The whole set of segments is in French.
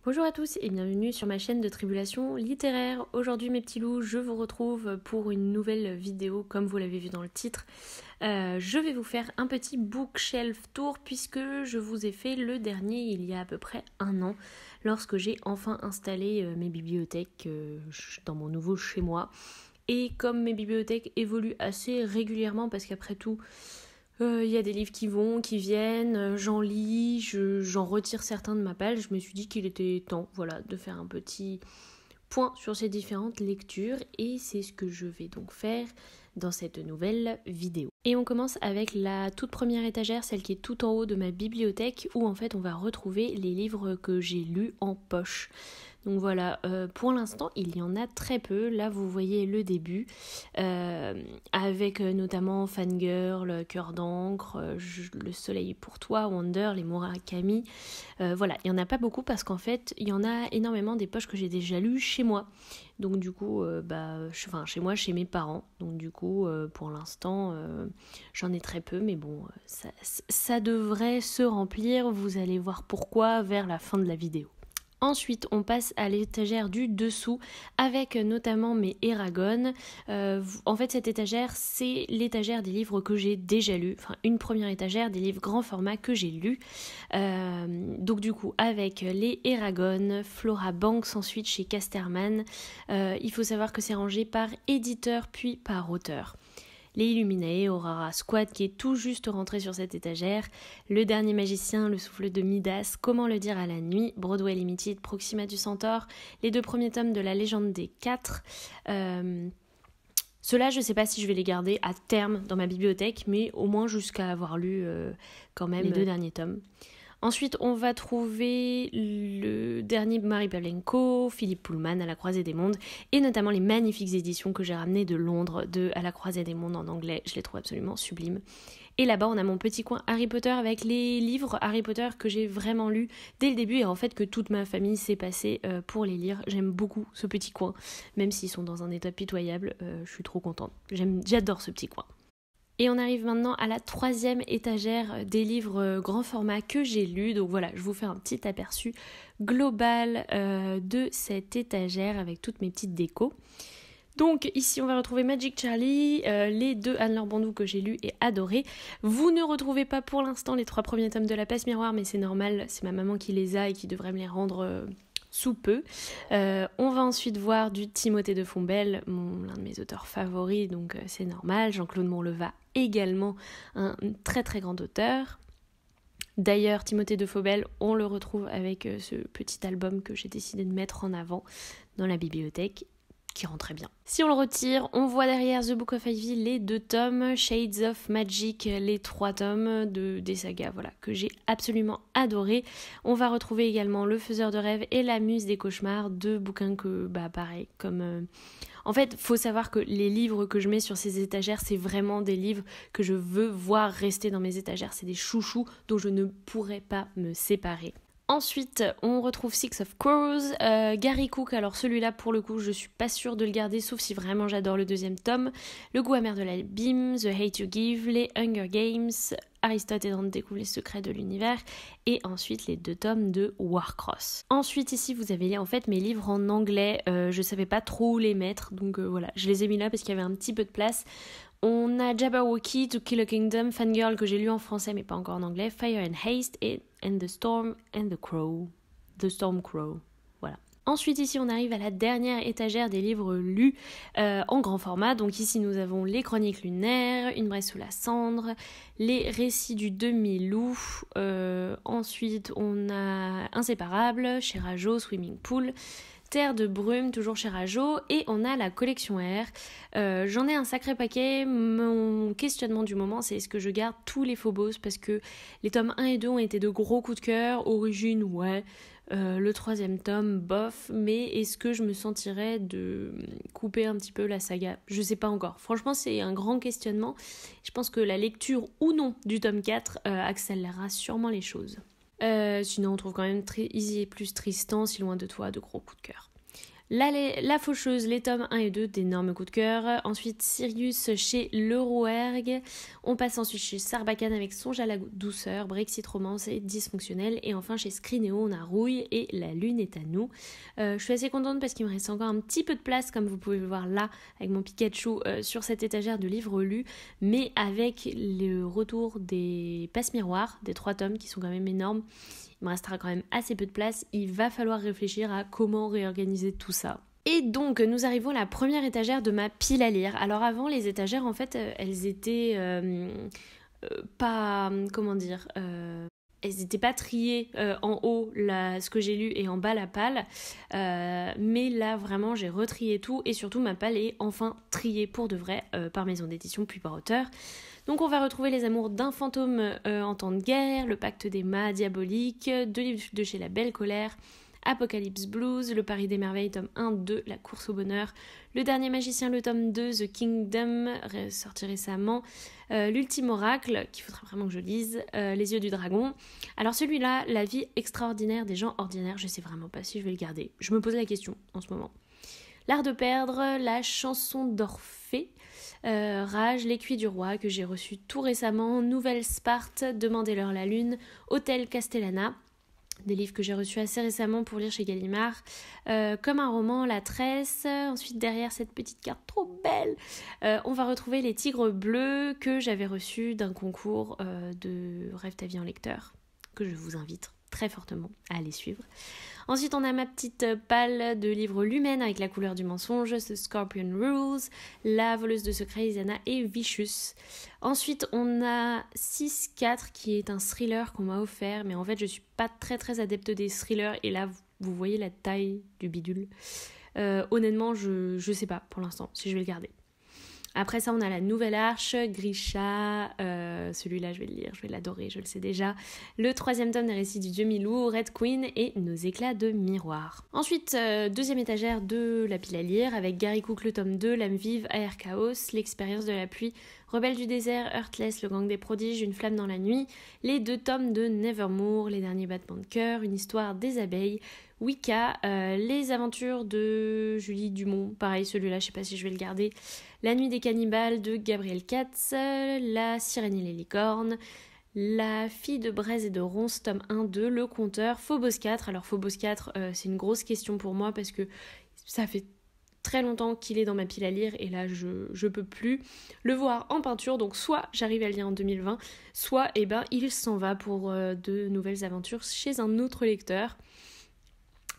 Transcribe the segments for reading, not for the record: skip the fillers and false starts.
Bonjour à tous et bienvenue sur ma chaîne de Tribulation littéraire. Aujourd'hui mes petits loups, je vous retrouve pour une nouvelle vidéo comme vous l'avez vu dans le titre. Je vais vous faire un petit bookshelf tour puisque je vous ai fait le dernier il y a à peu près un an lorsque j'ai enfin installé mes bibliothèques dans mon nouveau chez moi. Et comme mes bibliothèques évoluent assez régulièrement parce qu'après tout... y a des livres qui vont, qui viennent, j'en lis, j'en retire certains de ma page. Je me suis dit qu'il était temps de faire un petit point sur ces différentes lectures et c'est ce que je vais donc faire dans cette nouvelle vidéo. Et on commence avec la toute première étagère, celle qui est tout en haut de ma bibliothèque où en fait on va retrouver les livres que j'ai lus en poche. Donc voilà, pour l'instant il y en a très peu. Là vous voyez le début avec notamment Fangirl, Cœur d'encre, Le soleil pour toi, Wonder, les Murakami. Voilà, il n'y en a pas beaucoup parce qu'en fait il y en a énormément des poches que j'ai déjà lues chez moi. Donc du coup, chez moi, chez mes parents. Donc du coup, pour l'instant, j'en ai très peu. Mais bon, ça devrait se remplir. Vous allez voir pourquoi vers la fin de la vidéo. Ensuite, on passe à l'étagère du dessous avec notamment mes Eragon. En fait, cette étagère, c'est l'étagère des livres que j'ai déjà lus. Enfin, une première étagère des livres grand format que j'ai lus. Donc du coup, avec les Eragon, Flora Banks ensuite chez Casterman. Il faut savoir que c'est rangé par éditeur puis par auteur. Les Illuminae, Aurora Squad qui est tout juste rentré sur cette étagère, Le Dernier Magicien, Le Souffle de Midas, Comment le dire à la nuit, Broadway Limited, Proxima du Centaure, les 2 premiers tomes de La Légende des 4. Ceux-là, je ne sais pas si je vais les garder à terme dans ma bibliothèque, mais au moins jusqu'à avoir lu quand même les 2 derniers tomes. Ensuite, on va trouver le dernier Mary Pavlenko, Philippe Pullman, À la croisée des mondes, et notamment les magnifiques éditions que j'ai ramenées de Londres, de À la croisée des mondes en anglais. Je les trouve absolument sublimes. Et là-bas, on a mon petit coin Harry Potter avec les livres Harry Potter que j'ai vraiment lus dès le début et en fait que toute ma famille s'est passée pour les lire. J'aime beaucoup ce petit coin, même s'ils sont dans un état pitoyable, je suis trop contente. J'adore ce petit coin. Et on arrive maintenant à la 3e étagère des livres grand format que j'ai lus. Donc voilà, je vous fais un petit aperçu global de cette étagère avec toutes mes petites décos. Donc ici on va retrouver Magic Charlie, les 2 Anne-Laure Bandou que j'ai lus et adorés. Vous ne retrouvez pas pour l'instant les 3 premiers tomes de La Passe Miroir, mais c'est normal, c'est ma maman qui les a et qui devrait me les rendre... sous peu. On va ensuite voir du Timothée de Fombelle, l'un de mes auteurs favoris, donc c'est normal. Jean-Claude Monleva également, un très très grand auteur. D'ailleurs, Timothée de Fombelle, on le retrouve avec ce petit album que j'ai décidé de mettre en avant dans la bibliothèque, qui rend très bien. Si on le retire, on voit derrière The Book of Ivy les 2 tomes, Shades of Magic, les 3 tomes des sagas, que j'ai absolument adoré. On va retrouver également Le Faiseur de rêves et La Muse des cauchemars, 2 bouquins que, pareil, comme... En fait, faut savoir que les livres que je mets sur ces étagères, c'est vraiment des livres que je veux voir rester dans mes étagères. C'est des chouchous dont je ne pourrais pas me séparer. Ensuite, on retrouve Six of Crows, Gary Cook, alors celui-là pour le coup je suis pas sûre de le garder sauf si vraiment j'adore le 2e tome, Le goût amer de l'abîme, The Hate You Give, les Hunger Games, Aristote et Dante découvrent les secrets de l'univers et ensuite les 2 tomes de Warcross. Ensuite ici vous avez en fait mes livres en anglais, je savais pas trop où les mettre donc voilà, je les ai mis là parce qu'il y avait un petit peu de place. On a Jabberwocky, To Kill a Kingdom, Fangirl que j'ai lu en français mais pas encore en anglais, Fire and Haste et And the Storm and the Crow. The Storm Crow, voilà. Ensuite ici on arrive à la dernière étagère des livres lus en grand format. Donc ici nous avons les Chroniques lunaires, Une braise sous la cendre, les récits du demi-loup. Ensuite on a Inséparables, chez Rajo, Swimming Pool. Terre de brume, toujours chez Rajo, et on a la collection R. J'en ai un sacré paquet. Mon questionnement du moment, c'est est-ce que je garde tous les Phobos, parce que les tomes 1 et 2 ont été de gros coups de cœur. Origine, ouais. Le 3e tome, bof. Mais est-ce que je me sentirais de couper un petit peu la saga ? Je sais pas encore. Franchement, c'est un grand questionnement. Je pense que la lecture ou non du tome 4 accélérera sûrement les choses. Sinon on trouve quand même Easy et plus Tristan, Si loin de toi, de gros coups de cœur. La Faucheuse, les tomes 1 et 2, d'énormes coups de cœur. Ensuite, Sirius chez Le Rouergue. On passe ensuite chez Sarbacane avec Songe à la douceur, Brexit romance et dysfonctionnel. Et enfin, chez Scrinéo, on a Rouille et La Lune est à nous. Je suis assez contente parce qu'il me reste encore un petit peu de place, comme vous pouvez le voir là, avec mon Pikachu sur cette étagère de livres lus. Mais avec le retour des passe-miroirs, des 3 tomes qui sont quand même énormes, il me restera quand même assez peu de place. Il va falloir réfléchir à comment réorganiser tout ça. Et donc, nous arrivons à la première étagère de ma pile à lire. Alors avant, les étagères, en fait, elles étaient pas... Comment dire elles n'étaient pas triées en haut ce que j'ai lu et en bas la palle. Mais là, vraiment, j'ai retrié tout. Et surtout, ma palle est enfin triée pour de vrai par maison d'édition puis par auteur. Donc on va retrouver Les Amours d'un fantôme en temps de guerre, Le Pacte des mâts diaboliques, 2 livres de chez La Belle Colère, Apocalypse Blues, Le Paris des merveilles, tome 1, 2, La course au bonheur, Le dernier magicien, le tome 2, The Kingdom, sorti récemment, L'ultime oracle, qu'il faudra vraiment que je lise, Les yeux du dragon. Alors celui-là, La vie extraordinaire des gens ordinaires, je sais vraiment pas si je vais le garder. Je me pose la question en ce moment. L'art de perdre, La chanson d'Orphée, Rage, L'écuyer du roi que j'ai reçu tout récemment, Nouvelle Sparte, Demandez-leur la lune, Hôtel Castellana, des livres que j'ai reçus assez récemment pour lire chez Gallimard, Comme un roman, La Tresse. Ensuite derrière cette petite carte trop belle, on va retrouver Les Tigres bleus que j'avais reçus d'un concours de Rêve ta vie en lecteur, que je vous invite très fortement à aller suivre. Ensuite, on a ma petite palle de livres Lumen avec La couleur du mensonge, The Scorpion Rules, La voleuse de secrets, Isana et Vicious. Ensuite, on a 6-4 qui est un thriller qu'on m'a offert, mais en fait, je suis pas très adepte des thrillers et là, vous voyez la taille du bidule. Honnêtement, je sais pas pour l'instant si je vais le garder. Après ça, on a La Nouvelle Arche, Grisha, celui-là je vais le lire, je vais l'adorer, je le sais déjà. Le 3e tome des récits du Dieu Milou, Red Queen et Nos éclats de miroir. Ensuite, 2e étagère de la pile à lire avec Gary Cook le tome 2, L'âme vive, Air Chaos, L'expérience de la pluie, Rebelle du désert, Heartless, Le gang des prodiges, Une flamme dans la nuit, les 2 tomes de Nevermore, Les derniers battements de cœur, Une histoire des abeilles, Wicca, Les aventures de Julie Dumont, pareil celui-là je sais pas si je vais le garder, La nuit des cannibales de Gabriel Katz, La sirène et les licornes, La fille de Braise et de Ronce, tome 1-2, Le Conteur, Phobos 4. Alors Phobos 4, c'est une grosse question pour moi parce que ça fait très longtemps qu'il est dans ma pile à lire et là je peux plus le voir en peinture, donc soit j'arrive à le lire en 2020, soit il s'en va pour de nouvelles aventures chez un autre lecteur.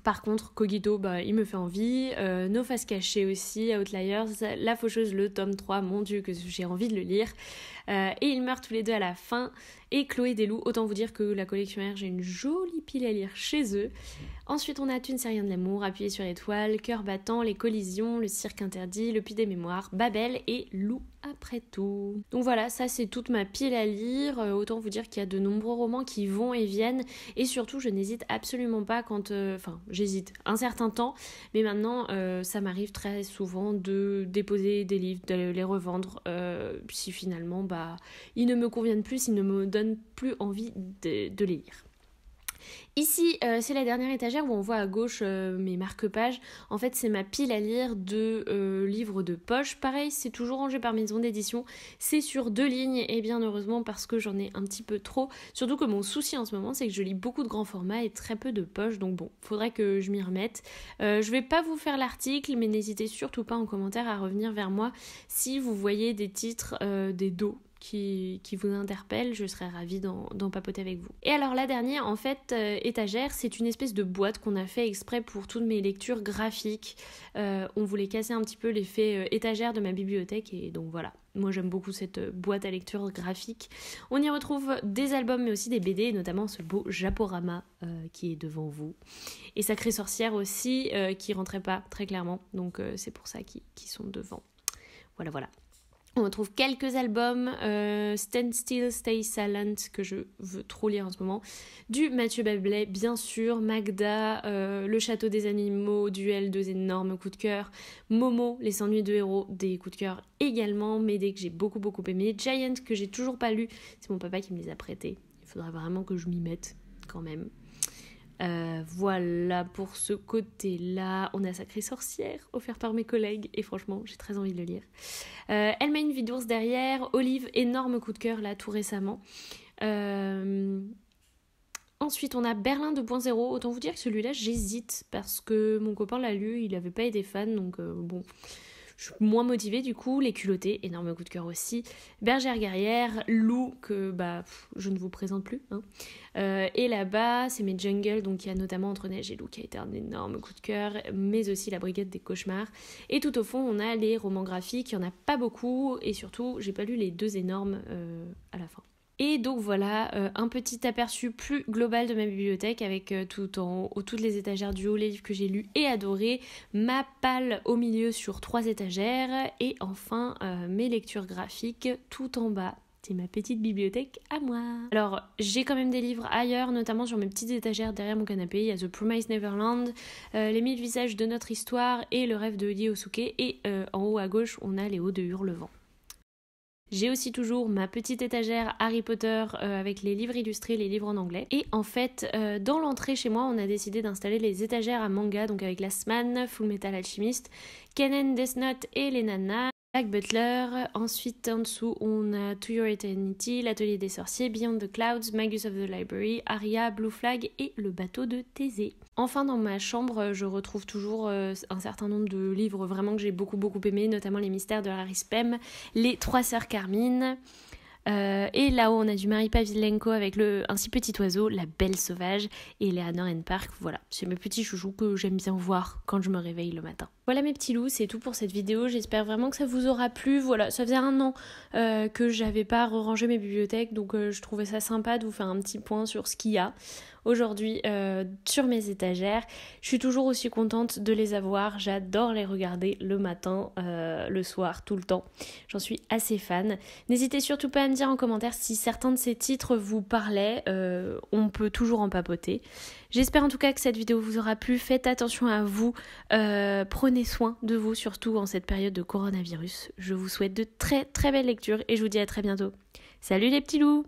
Par contre, Cogito, il me fait envie. Nos faces cachées aussi, Outliers, La Faucheuse, le tome 3, mon Dieu que j'ai envie de le lire. Et ils meurent tous les deux à la fin. Et Chloé Desloups, autant vous dire que la collection R, j'ai une jolie pile à lire chez eux. Ensuite, on a Une série de l'amour, Appuyé sur étoile, Cœur battant, Les collisions, Le cirque interdit, Le puits des mémoires, Babel et Loup après tout. Donc voilà, ça c'est toute ma pile à lire. Autant vous dire qu'il y a de nombreux romans qui vont et viennent. Et surtout, je n'hésite absolument pas quand... j'hésite un certain temps. Mais maintenant, ça m'arrive très souvent de déposer des livres, de les revendre. Si finalement, ils ne me conviennent plus, ils ne me donnent plus envie de les lire. Ici, c'est la dernière étagère où on voit à gauche mes marque-pages. En fait, c'est ma pile à lire de livres de poche. Pareil, c'est toujours rangé par maison d'édition. C'est sur 2 lignes et bien heureusement parce que j'en ai un petit peu trop. Surtout que mon souci en ce moment, c'est que je lis beaucoup de grands formats et très peu de poches. Donc bon, faudrait que je m'y remette. Je vais pas vous faire l'article, mais n'hésitez surtout pas en commentaire à revenir vers moi si vous voyez des titres, des dos qui vous interpelle, je serais ravie d'en papoter avec vous. Et alors la dernière, en fait, étagère, c'est une espèce de boîte qu'on a fait exprès pour toutes mes lectures graphiques. On voulait casser un petit peu l'effet étagère de ma bibliothèque et donc voilà. Moi j'aime beaucoup cette boîte à lecture graphique. On y retrouve des albums mais aussi des BD, notamment ce beau Japorama qui est devant vous. Et Sacrée sorcière aussi, qui rentrait pas très clairement, donc c'est pour ça qu'ils sont devant. Voilà. On retrouve quelques albums, Stand Still, Stay Silent, que je veux trop lire en ce moment, du Mathieu Bablet, bien sûr, Magda, Le Château des Animaux, Duel, 2 énormes coups de cœur, Momo, Les ennuis de héros, des coups de cœur également, Médée que j'ai beaucoup aimé, Giant que j'ai toujours pas lu, c'est mon papa qui me les a prêtés, il faudra vraiment que je m'y mette quand même. Voilà pour ce côté-là. On a Sacrée Sorcière, offert par mes collègues, et franchement, j'ai très envie de le lire. Elle une vie d'ours derrière. Olive, énorme coup de cœur là tout récemment. Ensuite, on a Berlin 2.0. Autant vous dire que celui-là, j'hésite parce que mon copain l'a lu, il n'avait pas été fan, donc bon, je suis moins motivée du coup. Les culottés, énorme coup de cœur aussi. Bergère guerrière, Loup, que je ne vous présente plus. Hein. Et là-bas, c'est mes jungles, donc il y a notamment Entre neige et loup qui a été un énorme coup de cœur, mais aussi La brigade des cauchemars. Et tout au fond, on a les romans graphiques, il n'y en a pas beaucoup, et surtout, j'ai pas lu les 2 énormes à la fin. Et donc voilà, un petit aperçu plus global de ma bibliothèque avec tout en haut, toutes les étagères du haut, les livres que j'ai lus et adorés, ma palle au milieu sur 3 étagères et enfin mes lectures graphiques tout en bas. C'est ma petite bibliothèque à moi. Alors, j'ai quand même des livres ailleurs, notamment sur mes petites étagères derrière mon canapé. Il y a The Promised Neverland, Les 1000 visages de notre histoire et Le rêve de Ryosuke. Et en haut à gauche, on a Les hauts de Hurlevent. J'ai aussi toujours ma petite étagère Harry Potter avec les livres illustrés, les livres en anglais. Et en fait, dans l'entrée chez moi, on a décidé d'installer les étagères à manga, donc avec Last Man, Full Metal Alchemist, Kennen, Death Note et les nanas. Black Butler, ensuite en dessous on a To Your Eternity, L'Atelier des Sorciers, Beyond the Clouds, Magus of the Library, Aria, Blue Flag et Le Bateau de Thésée. Enfin dans ma chambre je retrouve toujours un certain nombre de livres vraiment que j'ai beaucoup aimé, notamment Les Mystères de Harry Spem, Les Trois Sœurs Carmine. Et là-haut on a du Mary Pavlenko avec Un si petit oiseau, La Belle Sauvage et Eleanor and Park. Voilà, c'est mes petits chouchous que j'aime bien voir quand je me réveille le matin. Voilà mes petits loups, c'est tout pour cette vidéo, j'espère vraiment que ça vous aura plu. Voilà, ça faisait 1 an que j'avais pas rangé mes bibliothèques, donc je trouvais ça sympa de vous faire un petit point sur ce qu'il y a aujourd'hui sur mes étagères. Je suis toujours aussi contente de les avoir, j'adore les regarder le matin, le soir, tout le temps. J'en suis assez fan. N'hésitez surtout pas à me dire en commentaire si certains de ces titres vous parlaient, on peut toujours en papoter. J'espère en tout cas que cette vidéo vous aura plu, faites attention à vous, prenez soin de vous, surtout en cette période de coronavirus. Je vous souhaite de très belles lectures et je vous dis à très bientôt. Salut les petits loups!